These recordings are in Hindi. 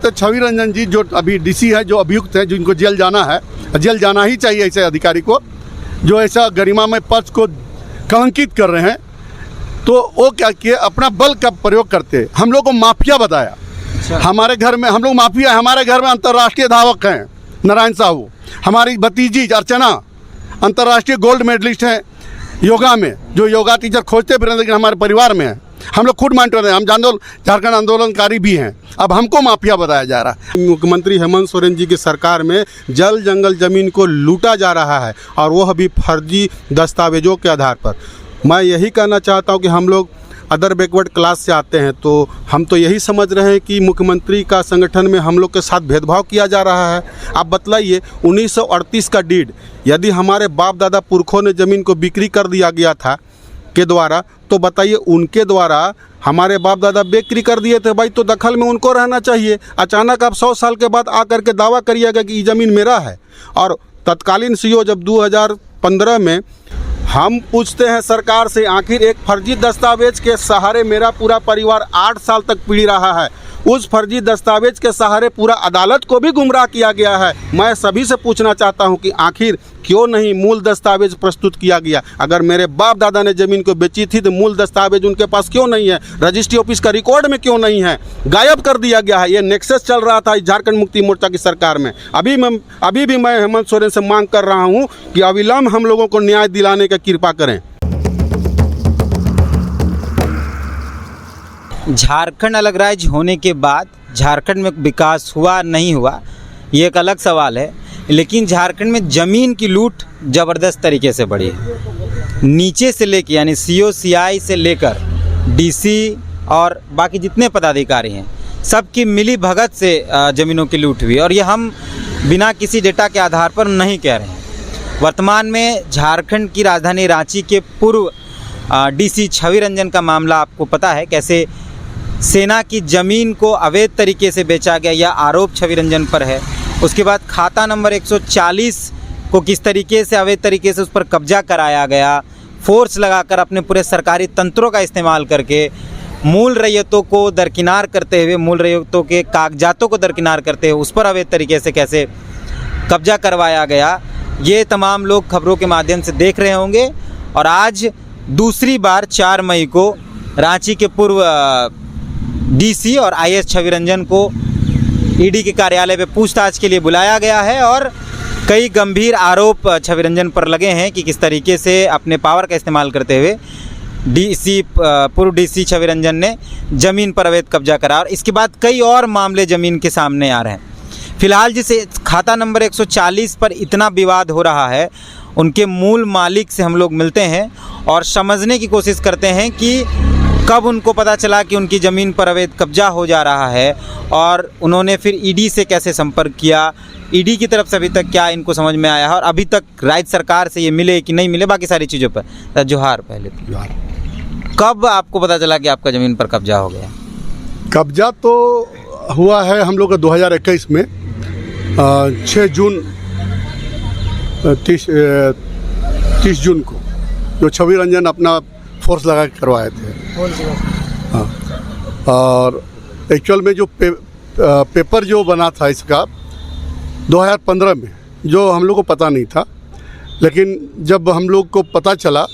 तो छवि रंजन जी जो अभी डीसी है, जो अभियुक्त है, जिनको जेल जाना है, जेल जाना ही चाहिए ऐसे अधिकारी को जो ऐसा गरिमामय पद को कलंकित कर रहे हैं, तो वो क्या किए, अपना बल का प्रयोग करते हम लोग को माफिया बताया। हमारे घर में हम लोग माफिया, हमारे घर में अंतर्राष्ट्रीय धावक हैं नारायण साहू, हमारी भतीजी अर्चना अंतर्राष्ट्रीय गोल्ड मेडलिस्ट हैं योगा में, जो योगा टीचर खोजते फिर लेकिन हमारे परिवार में है। हम लोग खुद मानते हैं, हम झारखंड आंदोलनकारी भी हैं, अब हमको माफिया बताया जा रहा है। मुख्यमंत्री हेमंत सोरेन जी की सरकार में जल जंगल जमीन को लूटा जा रहा है और वह भी फर्जी दस्तावेजों के आधार पर। मैं यही कहना चाहता हूं कि हम लोग अदर बैकवर्ड क्लास से आते हैं, तो हम तो यही समझ रहे हैं कि मुख्यमंत्री का संगठन में हम लोग के साथ भेदभाव किया जा रहा है। आप बतलाइए, 1938 का डीड यदि हमारे बाप दादा पुरखों ने ज़मीन को बिक्री कर दिया गया था के द्वारा, तो बताइए उनके द्वारा हमारे बाप दादा बिक्री कर दिए थे भाई, तो दखल में उनको रहना चाहिए। अचानक आप 100 साल के बाद आकर के दावा करिएगा कि ये ज़मीन मेरा है। और तत्कालीन सीओ जब 2015 में हम पूछते हैं सरकार से, आखिर एक फर्जी दस्तावेज के सहारे मेरा पूरा परिवार 8 साल तक पीड़ी रहा है, उस फर्जी दस्तावेज के सहारे पूरा अदालत को भी गुमराह किया गया है। मैं सभी से पूछना चाहता हूं कि आखिर क्यों नहीं मूल दस्तावेज प्रस्तुत किया गया? अगर मेरे बाप दादा ने ज़मीन को बेची थी तो मूल दस्तावेज उनके पास क्यों नहीं है? रजिस्ट्री ऑफिस का रिकॉर्ड में क्यों नहीं है? गायब कर दिया गया है। ये नेक्सस चल रहा था झारखंड मुक्ति मोर्चा की सरकार में। अभी भी मैं हेमंत सोरेन से मांग कर रहा हूँ कि अविलंब हम लोगों को न्याय दिलाने की कृपा करें। झारखंड अलग राज्य होने के बाद झारखंड में विकास हुआ नहीं हुआ ये एक अलग सवाल है, लेकिन झारखंड में ज़मीन की लूट ज़बरदस्त तरीके से बढ़ी है। नीचे से लेकर यानी सीओ सीआई से लेकर डीसी और बाकी जितने पदाधिकारी हैं, सबकी मिली भगत से ज़मीनों की लूट हुई। और ये हम बिना किसी डेटा के आधार पर नहीं कह रहे हैं। वर्तमान में झारखंड की राजधानी रांची के पूर्व डीसी छवि रंजन का मामला आपको पता है, कैसे सेना की ज़मीन को अवैध तरीके से बेचा गया, यह आरोप छवि रंजन पर है। उसके बाद खाता नंबर 140 को किस तरीके से अवैध तरीके से उस पर कब्जा कराया गया, फोर्स लगाकर अपने पूरे सरकारी तंत्रों का इस्तेमाल करके मूल रैयतों को दरकिनार करते हुए, मूल रैयतों के कागजातों को दरकिनार करते हुए उस पर अवैध तरीके से कैसे कब्जा करवाया गया, ये तमाम लोग खबरों के माध्यम से देख रहे होंगे। और आज दूसरी बार 4 मई को रांची के पूर्व डीसी और आईएएस छवि रंजन को ईडी के कार्यालय में पूछताछ के लिए बुलाया गया है और कई गंभीर आरोप छवि रंजन पर लगे हैं कि किस तरीके से अपने पावर का इस्तेमाल करते हुए पूर्व डीसी छवि रंजन ने ज़मीन पर अवैध कब्जा करा। और इसके बाद कई और मामले ज़मीन के सामने आ रहे हैं। फिलहाल जिसे खाता नंबर 140 पर इतना विवाद हो रहा है, उनके मूल मालिक से हम लोग मिलते हैं और समझने की कोशिश करते हैं कि कब उनको पता चला कि उनकी ज़मीन पर अवैध कब्जा हो जा रहा है और उन्होंने फिर ईडी से कैसे संपर्क किया, ईडी की तरफ से अभी तक क्या इनको समझ में आया है और अभी तक राज्य सरकार से ये मिले कि नहीं मिले, बाकी सारी चीज़ों पर। जोहार। पहले जोहार। कब आपको पता चला कि आपका ज़मीन पर कब्जा हो गया? कब्जा तो हुआ है हम लोग का 2021 में 6 जून 30 जून को, जो छवि रंजन अपना फोर्स लगा के करवाए थे। हाँ, और एक्चुअल में जो पेपर जो बना था इसका 2015 में, जो हम लोग को पता नहीं था, लेकिन जब हम लोग को पता चला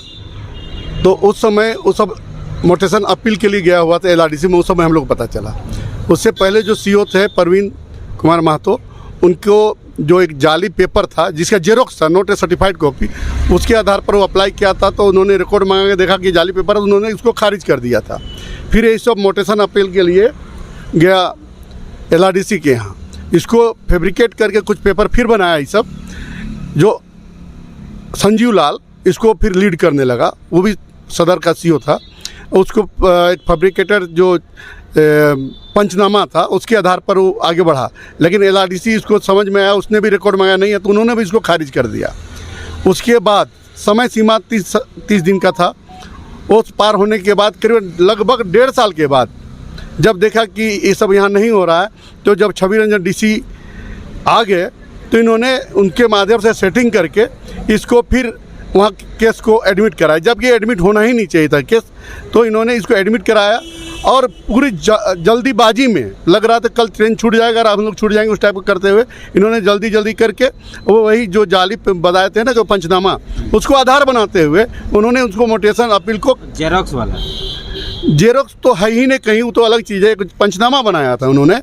तो उस समय वो सब मोटेशन अपील के लिए गया हुआ था एलआरडीसी में, उस समय हम लोग को पता चला। उससे पहले जो सीओ थे प्रवीण कुमार महतो, उनको जो एक जाली पेपर था जिसका जेरोक्स था, नोट ए सर्टिफाइड कॉपी, उसके आधार पर वो अप्लाई किया था, तो उन्होंने रिकॉर्ड मांगा के देखा कि जाली पेपर है, उन्होंने इसको खारिज कर दिया था। फिर ये सब मोटेशन अपील के लिए गया एलआरडीसी के यहाँ, इसको फैब्रिकेट करके कुछ पेपर फिर बनाया। ये सब जो संजीव लाल इसको फिर लीड करने लगा, वो भी सदर का सीओ था, उसको एक फैब्रिकेटर जो पंचनामा था उसके आधार पर वो आगे बढ़ा, लेकिन एलआरडीसी इसको समझ में आया, उसने भी रिकॉर्ड मांगा नहीं है, तो उन्होंने भी इसको खारिज कर दिया। उसके बाद समय सीमा 30 दिन का था। उस पार होने के बाद करीब लगभग 1.5 साल के बाद जब देखा कि ये सब यहाँ नहीं हो रहा है, तो जब छवि रंजन डीसी आ गए तो इन्होंने उनके माध्यम से सेटिंग करके इसको फिर वहाँ केस को एडमिट कराया, जब ये एडमिट होना ही नहीं चाहिए था केस, तो इन्होंने इसको एडमिट कराया और पूरी जल्दीबाजी में लग रहा था कल ट्रेन छूट जाएगा और हम लोग छूट जाएंगे, उस टाइप का करते हुए इन्होंने जल्दी जल्दी करके वो वही जो जाली पे बताए थे ना जो पंचनामा, उसको आधार बनाते हुए उन्होंने उसको मोटेशन अपील को जेरोक्स वाला जेरोक्स तो है ही नहीं कहीं, वो तो अलग चीज़ है। कुछ पंचनामा बनाया था उन्होंने,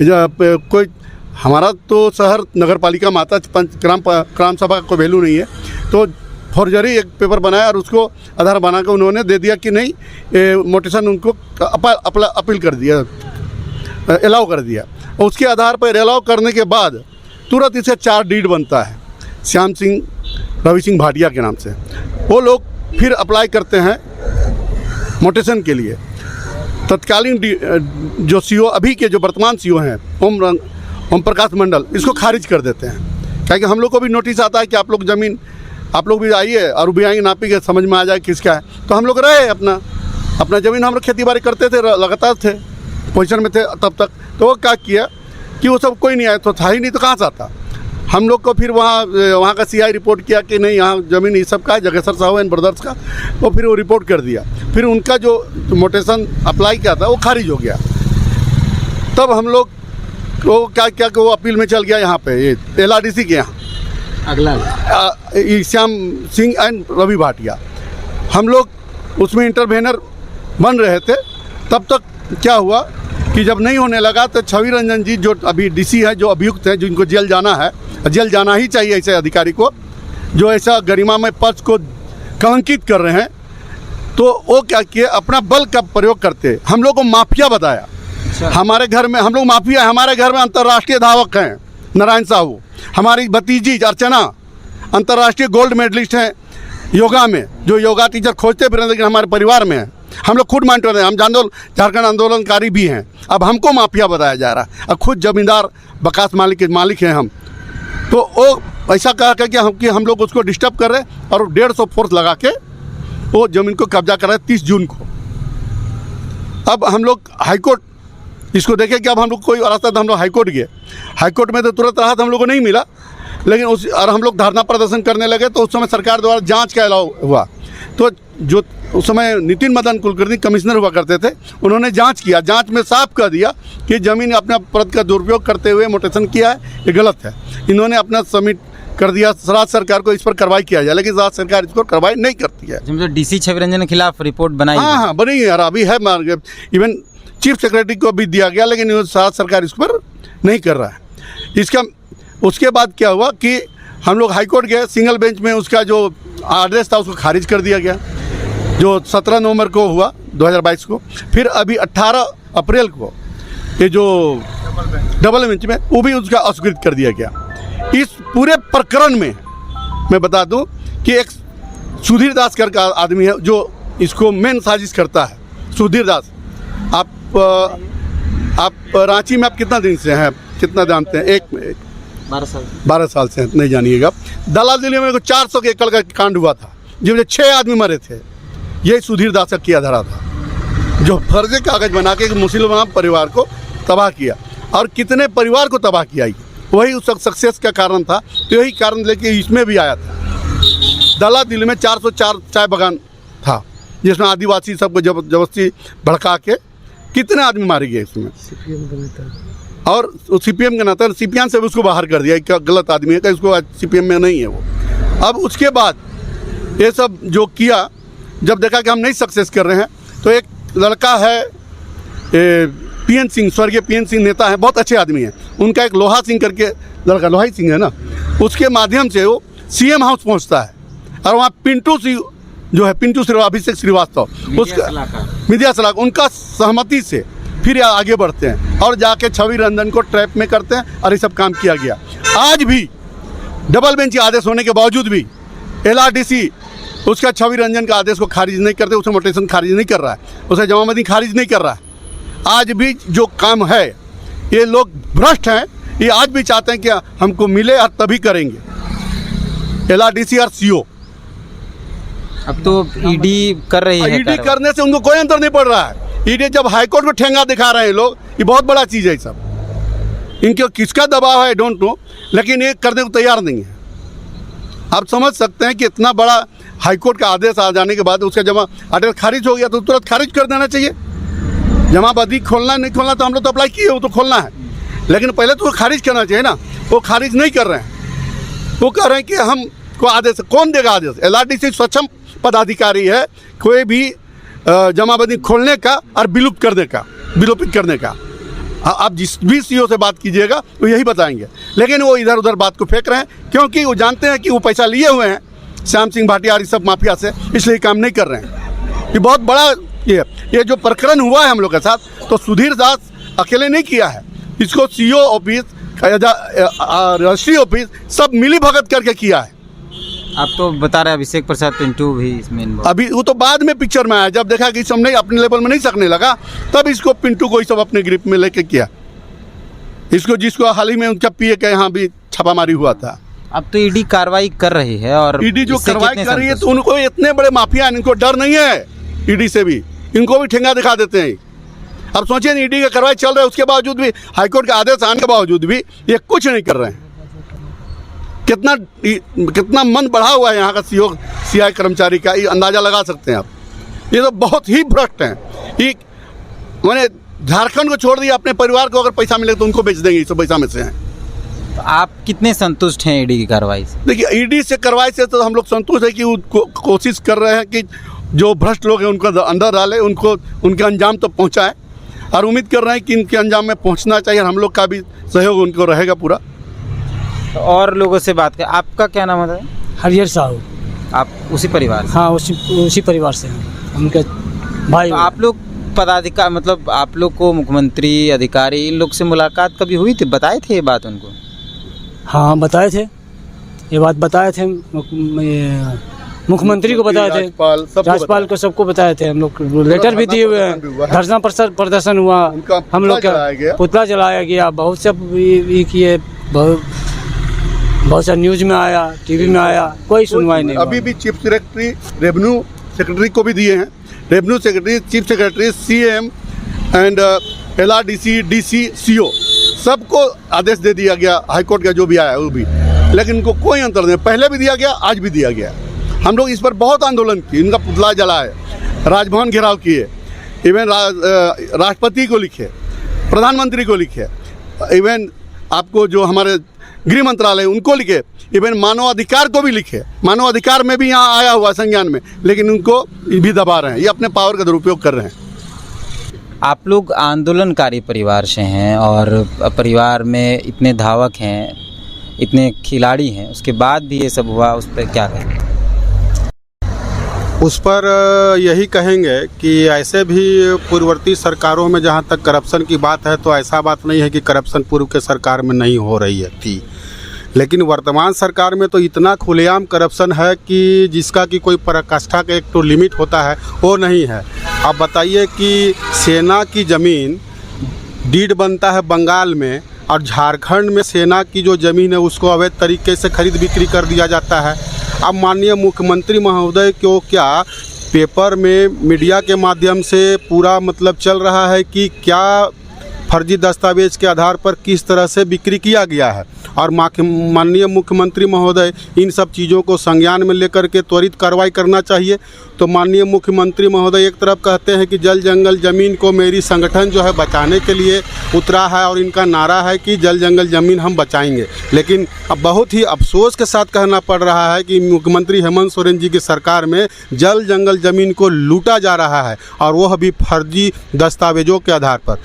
कोई हमारा तो शहर नगर पालिका में आता है, ग्राम सभा का कोई वैल्यू नहीं है, तो फॉर्जरी एक पेपर बनाया और उसको आधार बना के उन्होंने दे दिया कि नहीं मोटेशन उनको अपील कर दिया, अलाउ कर दिया। और उसके आधार पर अलाउ करने के बाद तुरंत इसे 4 डीड बनता है श्याम सिंह रवि सिंह भाटिया के नाम से। वो लोग फिर अप्लाई करते हैं मोटेशन के लिए। तत्कालीन जो सीओ अभी के जो वर्तमान सीओ हैं ओम प्रकाश मंडल, इसको खारिज कर देते हैं, क्योंकि हम लोग को भी नोटिस आता है कि आप लोग ज़मीन आप लोग भी आइए और भी आएंगे, नापी के समझ में आ जाए किसका है। तो हम लोग रहे अपना ज़मीन, हम लोग खेती बाड़ी करते थे, लगातार थे, पोजीशन में थे तब तक। तो वो क्या किया कि वो सब कोई नहीं आया, तो था ही नहीं तो कहाँ से आता। हम लोग को फिर वहाँ का CI रिपोर्ट किया कि नहीं यहाँ ज़मीन ये सब का है, जगेसर साहू एंड ब्रदर्स का, तो फिर वो रिपोर्ट कर दिया। फिर उनका जो मोटेशन अप्लाई किया था वो खारिज हो गया। तब हम लोग वो क्या कि वो अपील में चल गया यहाँ पे ये LRDC के यहाँ अगला श्याम सिंह एंड रवि भाटिया। हम लोग उसमें इंटरवेनर बन रहे थे। तब तक क्या हुआ कि जब नहीं होने लगा तो छवि रंजन जी जो अभी DC है, जो अभियुक्त है, जिनको जेल जाना है, जेल जाना ही चाहिए ऐसे अधिकारी को जो ऐसा गरिमामय पद को कलंकित कर रहे हैं, तो वो क्या किए अपना बल का प्रयोग करते हम लोग को माफिया बताया। हमारे घर में हम लोग माफिया है, हमारे घर में अंतर्राष्ट्रीय धावक हैं नारायण साहू, हमारी भतीजी अर्चना अंतर्राष्ट्रीय गोल्ड मेडलिस्ट हैं योगा में, जो योगा टीचर खोजते फिर, लेकिन हमारे परिवार में है। हम लोग खुद मानते हैं, हम झारखंड आंदोलनकारी भी हैं। अब हमको माफिया बताया जा रहा है, अब खुद जमींदार बकास मालिक हैं हम। तो वो ऐसा कहा कि हम लोग उसको डिस्टर्ब कर रहे हैं और 150 फोर्स लगा के वो ज़मीन को कब्जा कर रहे हैं 30 जून को। अब हम लोग हाईकोर्ट इसको देखे कि अब हम लोग कोई रास्ता था, हम लोग हाईकोर्ट गए। हाईकोर्ट में तो तुरंत राहत हम लोग को नहीं मिला, लेकिन और हम लोग धरना प्रदर्शन करने लगे। तो उस समय सरकार द्वारा जांच का अलाउ हुआ। तो जो उस समय नितिन मदन कुलकर्णी कमिश्नर हुआ करते थे, उन्होंने जांच किया। जांच में साफ कर दिया कि ज़मीन अपना पद का दुरुपयोग करते हुए मोटेशन किया है, ये गलत है। इन्होंने अपना सबमिट कर दिया राज्य सरकार को, इस पर कार्रवाई किया जाए, लेकिन राज्य सरकार इस पर कार्रवाई नहीं करती है। मतलब DC छवि रंजन के खिलाफ रिपोर्ट बनाई? हाँ बनी है यार, अभी है, इवन चीफ सेक्रेटरी को भी दिया गया, लेकिन राज्य सरकार इस पर नहीं कर रहा है। इसका उसके बाद क्या हुआ कि हम लोग हाईकोर्ट गए, सिंगल बेंच में उसका जो आदेश था उसको खारिज कर दिया गया, जो 17 नवंबर को हुआ 2022 को। फिर अभी 18 अप्रैल को ये जो डबल बेंच में वो भी उसका अस्वीकृत कर दिया गया। इस पूरे प्रकरण में मैं बता दूं कि एक सुधीर दास करके आदमी है जो इसको मेन साजिश करता है। सुधीर दास, आप रांची में आप कितना दिन से हैं, कितना जानते हैं? 12 साल से नहीं जानिएगा। दलाल दिल्ली में 400 के एकड़ का कांड हुआ था, जिसमें 6 आदमी मरे थे। यही सुधीर दास का किया धरा था, जो फर्जी कागज बना के मुसलमान परिवार को तबाह किया, और कितने परिवार को तबाह किया, वही उस सक्सेस का कारण था। तो यही कारण लेके इसमें भी आया था। दलाल दिल्ली में 404 चाय बागान था, जिसमें आदिवासी सबको जबरदस्ती भड़का के कितने आदमी मारे गए इसमें। और CPM का नाता, CPM से भी उसको बाहर कर दिया, क्या गलत आदमी है, कि इसको CPM में नहीं है वो। अब उसके बाद ये सब जो किया, जब देखा कि हम नहीं सक्सेस कर रहे हैं, तो एक लड़का है PN सिंह, स्वर्गीय PN सिंह नेता है, बहुत अच्छे आदमी हैं। उनका एक लोहा सिंह करके लड़का, लोहा सिंह है ना, उसके माध्यम से वो CM हाउस पहुंचता है, और वहाँ पिंटू सिंह जो है, पिंटू श्रीवास्तव, अभिषेक श्रीवास्तव, उसका मीडिया सलाहकार, उनका सहमति से फिर आगे बढ़ते हैं और जाके छवि रंजन को ट्रैप में करते हैं, और ये सब काम किया गया। आज भी डबल बेंच आदेश होने के बावजूद भी LRDC उसका छवि रंजन का आदेश को खारिज नहीं करते, उसे मोटेशन खारिज नहीं कर रहा है, उसे जमाबंदी खारिज नहीं कर रहा है। आज भी जो काम है, ये लोग भ्रष्ट हैं, ये आज भी चाहते हैं कि हमको मिले और तभी करेंगे। LRDC और CO अब तो ED कर रही है। ED करने से उनको कोई अंतर नहीं पड़ रहा है। ED जब हाईकोर्ट को ठेंगा दिखा रहे हैं लोग, ये बहुत बड़ा चीज़ है। सब इनके किसका दबाव है, आई डोंट नो, लेकिन ये करने को तैयार नहीं है। आप समझ सकते हैं कि इतना बड़ा हाईकोर्ट का आदेश आ जाने के बाद उसका जब आदेश खारिज हो गया तो तुरंत खारिज कर देना चाहिए। जमाबंदी खोलना नहीं खोलना तो हम लोग तो अप्लाई किए, वो तो खोलना है, लेकिन पहले तो वो खारिज करना चाहिए ना। वो खारिज नहीं कर रहे हैं, वो कह रहे हैं कि हम को आदेश कौन देगा आदेश? LRDC सक्षम पदाधिकारी है कोई भी जमाबंदी खोलने का और विलुप्त करने का, विलोपित करने का। आप जिस भी CEO से बात कीजिएगा वो यही बताएंगे, लेकिन वो इधर उधर बात को फेंक रहे हैं क्योंकि वो जानते हैं कि वो पैसा लिए हुए हैं श्याम सिंह भाटिया और सब माफिया से, इसलिए काम नहीं कर रहे हैं। ये बहुत बड़ा ये जो प्रकरण हुआ है हम लोग के साथ, तो सुधीर दास अकेले नहीं किया है, इसको CO ऑफिस, रजिस्ट्री ऑफिस सब मिली भगत करके किया है। आप तो बता रहे अभिषेक प्रसाद पिंटू भी इसमें involved। अभी वो तो बाद में पिक्चर में आया, जब देखा कि सब नहीं अपने लेवल में नहीं सकने लगा, तब इसको पिंटू को ही सब अपने ग्रिप में लेके किया। इसको जिसको हाल ही में उनका PA के यहाँ भी छापामारी हुआ था। अब तो ईडी कार्रवाई कर रही है, और ईडी जो इससे कार्रवाई कितने कर रही है संतुष्ट? तो उनको इतने बड़े माफिया हैं, इनको डर नहीं है ईडी से भी, इनको भी ठेंगा दिखा देते हैं। अब सोचिए ईडी का कार्रवाई चल रहा है, उसके बावजूद भी, हाईकोर्ट का आदेश आने के बावजूद भी ये कुछ नहीं कर रहे हैं। कितना मन बढ़ा हुआ है यहाँ का CI कर्मचारी का, ये अंदाज़ा लगा सकते हैं आप। ये तो बहुत ही भ्रष्ट हैं। ये मैंने झारखंड को छोड़ दिया, अपने परिवार को अगर पैसा मिले तो उनको बेच देंगे, इस पैसा में से हैं। तो आप कितने संतुष्ट हैं ईडी की कार्रवाई से? देखिए ईडी से कार्रवाई से तो हम लोग संतुष्ट है कि वो कोशिश कर रहे हैं कि जो भ्रष्ट लोग हैं उनको अंदर डाले, उनको उनके अंजाम तो पहुँचाए, और उम्मीद कर रहे हैं कि इनके अंजाम में पहुँचना चाहिए, और हम लोग का भी सहयोग उनको रहेगा पूरा। तो और लोगों से बात कर, आपका क्या नाम है? हरिहर साहू। आप उसी परिवार से? हाँ, उसी परिवार से हैं, उनके भाई। तो आप लोग पदाधिकारी, मतलब आप लोग को मुख्यमंत्री, अधिकारी, इन लोग से मुलाकात कभी हुई थी? बताए थे ये बात उनको? हाँ, बताए थे, ये बात बताए थे, मुख्यमंत्री को बताए थे, राज्यपाल को, सबको बताए थे। हम लोग लेटर भी दिए हुए हैं, धरना प्रदर्शन हुआ, हम लोग का पुतला जलाया गया, बहुत सब ये किए, बहुत सा न्यूज में आया, टीवी में आया, कोई सुनवाई नहीं। अभी भी चीफ सेक्रेटरी, रेवेन्यू सेक्रेटरी को भी दिए हैं, revenue secretary, chief secretary, CM and LRDC, DC, CO सबको आदेश दे दिया गया, हाईकोर्ट का जो भी आया वो भी, लेकिन इनको कोई अंतर नहीं। पहले भी दिया गया, आज भी दिया गया। हम लोग इस पर बहुत आंदोलन किए, इनका पुतला जलाए, राजभवन घेराव किए, इवन राष्ट्रपति को लिखे, प्रधानमंत्री को लिखे, इवन आपको जो हमारे गृह मंत्रालय उनको लिखे, इवन मानव अधिकार को भी लिखे। मानव अधिकार में भी यहाँ आया हुआ संज्ञान में, लेकिन उनको भी दबा रहे हैं, ये अपने पावर का दुरुपयोग कर रहे हैं। आप लोग आंदोलनकारी परिवार से हैं, और परिवार में इतने धावक हैं, इतने खिलाड़ी हैं, उसके बाद भी ये सब हुआ, उस पर क्या कहेंगे? उस पर यही कहेंगे कि ऐसे भी पूर्ववर्ती सरकारों में जहाँ तक करप्शन की बात है, तो ऐसा बात नहीं है कि करप्शन पूर्व के सरकार में नहीं हो रही है थी, लेकिन वर्तमान सरकार में तो इतना खुलेआम करप्शन है कि जिसका कि कोई पराकाष्ठा का एक तो लिमिट होता है, वो नहीं है। आप बताइए कि सेना की ज़मीन डीड बनता है बंगाल में, और झारखंड में सेना की जो ज़मीन है उसको अवैध तरीके से खरीद बिक्री कर दिया जाता है। अब माननीय मुख्यमंत्री महोदय को क्या पेपर में, मीडिया के माध्यम से पूरा मतलब चल रहा है कि क्या फर्जी दस्तावेज के आधार पर किस तरह से बिक्री किया गया है, और माननीय मुख्यमंत्री महोदय इन सब चीज़ों को संज्ञान में लेकर के त्वरित कार्रवाई करना चाहिए। तो माननीय मुख्यमंत्री महोदय एक तरफ कहते हैं कि जल जंगल ज़मीन को मेरी संगठन जो है बचाने के लिए उतरा है, और इनका नारा है कि जल जंगल ज़मीन हम बचाएंगे, लेकिन अब बहुत ही अफसोस के साथ कहना पड़ रहा है कि मुख्यमंत्री हेमंत सोरेन जी की सरकार में जल जंगल ज़मीन को लूटा जा रहा है, और वह भी फर्जी दस्तावेज़ों के आधार पर।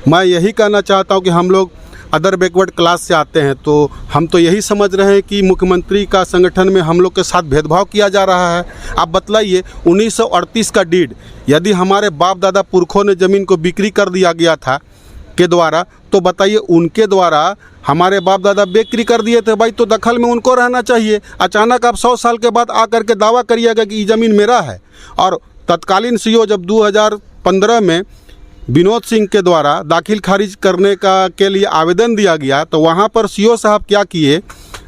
मैं यही कहना चाहता हूं कि हम लोग अदर बैकवर्ड क्लास से आते हैं, तो हम तो यही समझ रहे हैं कि मुख्यमंत्री का संगठन में हम लोग के साथ भेदभाव किया जा रहा है। आप बतलाइए, 1938 का डीड यदि हमारे बाप दादा पुरखों ने ज़मीन को बिक्री कर दिया गया था के द्वारा, तो बताइए उनके द्वारा हमारे बाप दादा बिक्री कर दिए थे भाई, तो दखल में उनको रहना चाहिए। अचानक आप 100 साल के बाद आकर के दावा करिएगा कि ये ज़मीन मेरा है। और तत्कालीन CO जब 2015 में विनोद सिंह के द्वारा दाखिल खारिज करने के लिए आवेदन दिया गया, तो वहाँ पर CO साहब क्या किए,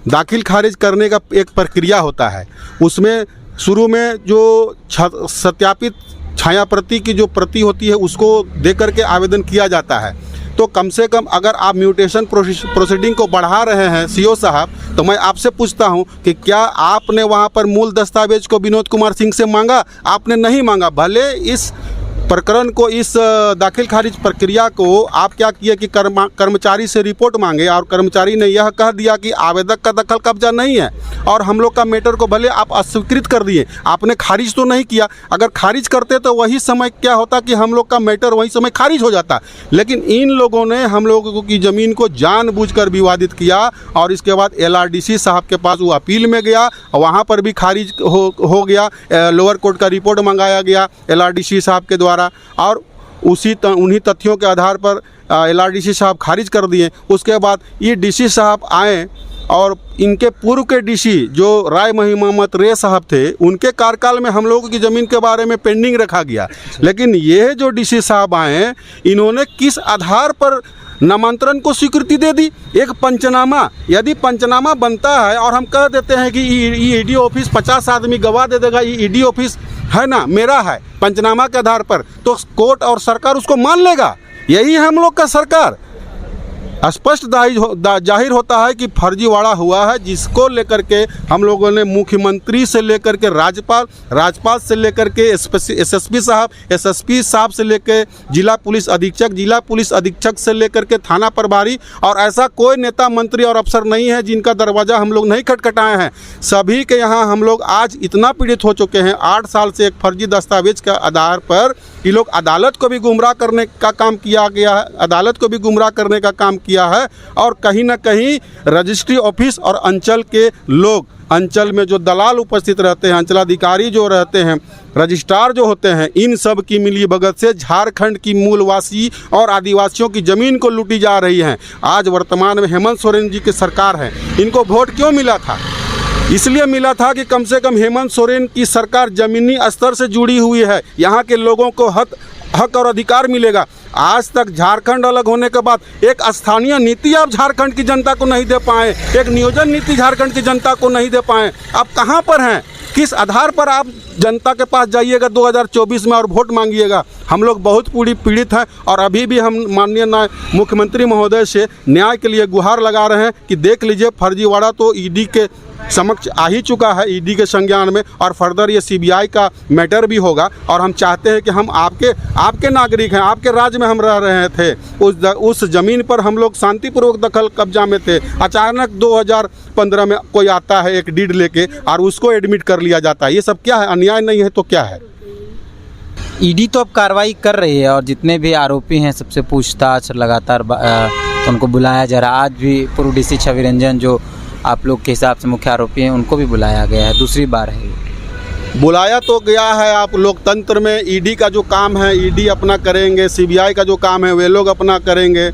दाखिल खारिज करने का एक प्रक्रिया होता है, उसमें शुरू में जो सत्यापित छाया प्रति की जो प्रति होती है उसको दे करके आवेदन किया जाता है। तो कम से कम अगर आप म्यूटेशन प्रोसीडिंग को बढ़ा रहे हैं CO साहब, तो मैं आपसे पूछता हूं कि क्या आपने वहां पर मूल दस्तावेज को विनोद कुमार सिंह से मांगा? आपने नहीं मांगा। भले इस प्रकरण को, इस दाखिल खारिज प्रक्रिया को आप क्या किए कि कर्मचारी से रिपोर्ट मांगे और कर्मचारी ने यह कह दिया कि आवेदक का दखल कब्जा नहीं है और हम लोग का मैटर को भले आप अस्वीकृत कर दिए, आपने खारिज तो नहीं किया। अगर खारिज करते तो वही समय क्या होता कि हम लोग का मैटर वही समय खारिज हो जाता। लेकिन इन लोगों ने हम लोगों की ज़मीन को जानबूझकर विवादित किया और इसके बाद LRDC साहब के पास वो अपील में गया, वहाँ पर भी खारिज हो गया। लोअर कोर्ट का रिपोर्ट मंगाया गया LRDC साहब के द्वारा और उन्हीं तथ्यों के आधार पर LRDC साहब खारिज कर दिए। उसके बाद ये DC साहब आए और इनके पूर्व के DC जो राय मोहम्मद रे साहब थे, उनके कार्यकाल में हम लोगों की ज़मीन के बारे में पेंडिंग रखा गया। लेकिन ये जो DC साहब आए, इन्होंने किस आधार पर नामांतरण को स्वीकृति दे दी? एक पंचनामा, यदि पंचनामा बनता है और हम कह देते हैं कि ED ऑफिस 50 आदमी गवाह दे देगा, ये ED ऑफिस है ना मेरा है पंचनामा के आधार पर, तो कोर्ट और सरकार उसको मान लेगा। यही है हम लोग का सरकार। स्पष्ट जाहिर होता है कि फर्जीवाड़ा हुआ है, जिसको लेकर के हम लोगों ने मुख्यमंत्री से लेकर के राज्यपाल से लेकर के SSP साहब से लेकर जिला पुलिस अधीक्षक से लेकर के थाना प्रभारी, और ऐसा कोई नेता मंत्री और अफसर नहीं है जिनका दरवाज़ा हम लोग नहीं खटखटाए हैं। सभी के यहाँ हम लोग आज इतना पीड़ित हो चुके हैं। 8 साल से एक फर्जी दस्तावेज के आधार पर ये लोग अदालत को भी गुमराह करने का काम किया गया है, अदालत को भी गुमराह करने का काम किया है। और कहीं ना कहीं रजिस्ट्री ऑफिस और अंचल के लोग, अंचल में जो दलाल उपस्थित रहते हैं, अंचलाधिकारी जो रहते हैं, रजिस्ट्रार जो होते हैं, इन सब की मिलीभगत से झारखंड की मूलवासी और आदिवासियों की ज़मीन को लूटी जा रही है। आज वर्तमान में हेमंत सोरेन जी की सरकार है। इनको वोट क्यों मिला था? इसलिए मिला था कि कम से कम हेमंत सोरेन की सरकार ज़मीनी स्तर से जुड़ी हुई है, यहाँ के लोगों को हक और अधिकार मिलेगा। आज तक झारखंड अलग होने के बाद एक स्थानीय नीति आप झारखंड की जनता को नहीं दे पाए, एक नियोजन नीति झारखंड की जनता को नहीं दे पाए। आप कहाँ पर हैं? किस आधार पर आप जनता के पास जाइएगा 2024 में और वोट मांगिएगा? हम लोग बहुत पूरी पीड़ित हैं और अभी भी हम माननीय मुख्यमंत्री महोदय से न्याय के लिए गुहार लगा रहे हैं कि देख लीजिए, फर्जीवाड़ा तो ED के समक्ष आ ही चुका है, ED के संज्ञान में, और फर्दर ये CBI का मैटर भी होगा। और हम चाहते हैं कि हम आपके नागरिक हैं, आपके राज्य में हम रह रहे थे, उस ज़मीन पर हम लोग शांतिपूर्वक दखल कब्जा में थे। अचानक 2015 में कोई आता है एक डीड लेके और उसको एडमिट कर लिया जाता है। ये सब क्या है? अन्याय नहीं है तो क्या है? ED तो अब कार्रवाई कर रही है और जितने भी आरोपी हैं सबसे पूछताछ लगातार तो उनको बुलाया जा रहा है। आज भी पूर्व DC छवि रंजन जो आप लोग के हिसाब से मुख्य आरोपी हैं, उनको भी बुलाया गया है, दूसरी बार है। बुलाया तो गया है। आप लोकतंत्र में ED का जो काम है ED अपना करेंगे, CBI का जो काम है वे लोग अपना करेंगे।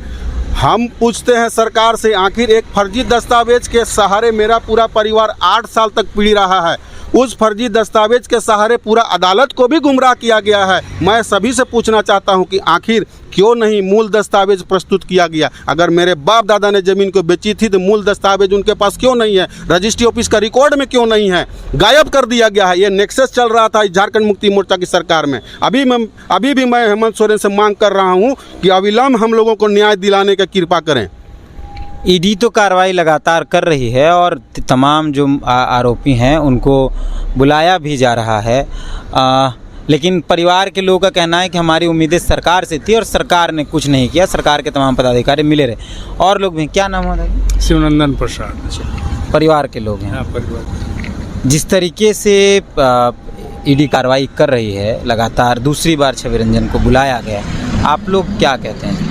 हम पूछते हैं सरकार से, आखिर एक फर्जी दस्तावेज के सहारे मेरा पूरा परिवार 8 साल तक पीड़ रहा है, उस फर्जी दस्तावेज के सहारे पूरा अदालत को भी गुमराह किया गया है। मैं सभी से पूछना चाहता हूं कि आखिर क्यों नहीं मूल दस्तावेज प्रस्तुत किया गया? अगर मेरे बाप दादा ने ज़मीन को बेची थी तो मूल दस्तावेज उनके पास क्यों नहीं है? रजिस्ट्री ऑफिस का रिकॉर्ड में क्यों नहीं है? गायब कर दिया गया है। ये नेक्सस चल रहा था झारखंड मुक्ति मोर्चा की सरकार में। अभी भी मैं हेमंत सोरेन से मांग कर रहा हूँ कि अविलंब हम लोगों को न्याय दिलाने की कृपा करें। ED तो कार्रवाई लगातार कर रही है और तमाम जो आरोपी हैं उनको बुलाया भी जा रहा है, लेकिन परिवार के लोगों का कहना है कि हमारी उम्मीदें सरकार से थी और सरकार ने कुछ नहीं किया। सरकार के तमाम पदाधिकारी मिले रहे। और लोग भी, क्या नाम है? शिवनंदन प्रसाद। परिवार के लोग हैं। परिवार। जिस तरीके से ED कार्रवाई कर रही है लगातार, दूसरी बार छवि रंजन को बुलाया गया, आप लोग क्या कहते हैं?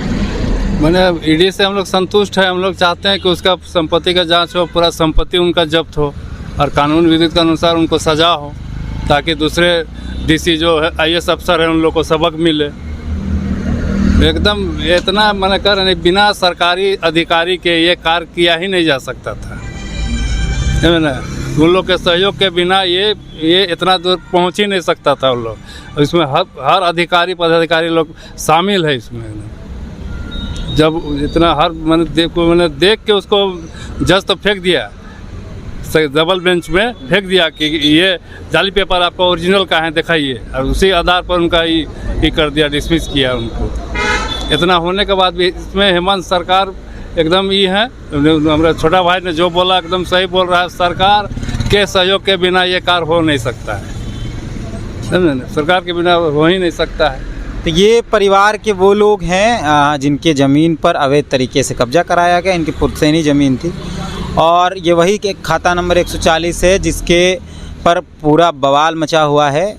मैंने ED से हम लोग संतुष्ट है। हम लोग चाहते हैं कि उसका संपत्ति का जांच हो, पूरा संपत्ति उनका जब्त हो और कानून विधि के अनुसार उनको सजा हो, ताकि दूसरे DC जो है IAS अफसर हैं उन लोग को सबक मिले। एकदम इतना मैंने कर रहे, बिना सरकारी अधिकारी के ये कार्य किया ही नहीं जा सकता था। उन लोग के सहयोग के बिना ये इतना दूर पहुंच ही नहीं सकता था उन लोग। इसमें हर अधिकारी पदाधिकारी लोग शामिल है इसमें। जब इतना मैंने देख के उसको जज तो फेंक दिया, डबल बेंच में फेंक दिया कि ये जाली पेपर आपका ओरिजिनल का है दिखाइए, और उसी आधार पर उनका ये कर दिया, डिसमिस किया उनको। इतना होने के बाद भी इसमें हेमंत सरकार एकदम ये है, हमारे छोटा भाई ने जो बोला एकदम सही बोल रहा है। सरकार के सहयोग के बिना ये कार्य हो नहीं सकता है, समझे ना? सरकार के बिना हो ही नहीं सकता है। तो ये परिवार के वो लोग हैं जिनके ज़मीन पर अवैध तरीके से कब्जा कराया गया। इनकी पुश्तैनी ज़मीन थी और ये वही के खाता नंबर 140 है जिसके पर पूरा बवाल मचा हुआ है।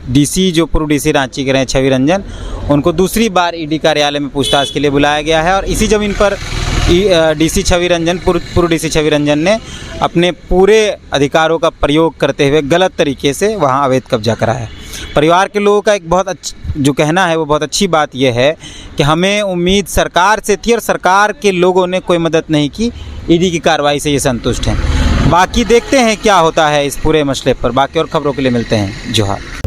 डीसी जो पूर्व डीसी रांची के रहे छवि रंजन, उनको दूसरी बार ईडी कार्यालय में पूछताछ के लिए बुलाया गया है और इसी ज़मीन पर डीसी छवि रंजन पूर्व डीसी छवि रंजन ने अपने पूरे अधिकारों का प्रयोग करते हुए गलत तरीके से वहां अवैध कब्जा कराया। परिवार के लोगों का एक बहुत जो कहना है वो बहुत अच्छी बात यह है कि हमें उम्मीद सरकार से थी और सरकार के लोगों ने कोई मदद नहीं की। ईडी की कार्रवाई से ये संतुष्ट हैं। बाकी देखते हैं क्या होता है इस पूरे मसले पर। बाकी और खबरों के लिए मिलते हैं। जोहार।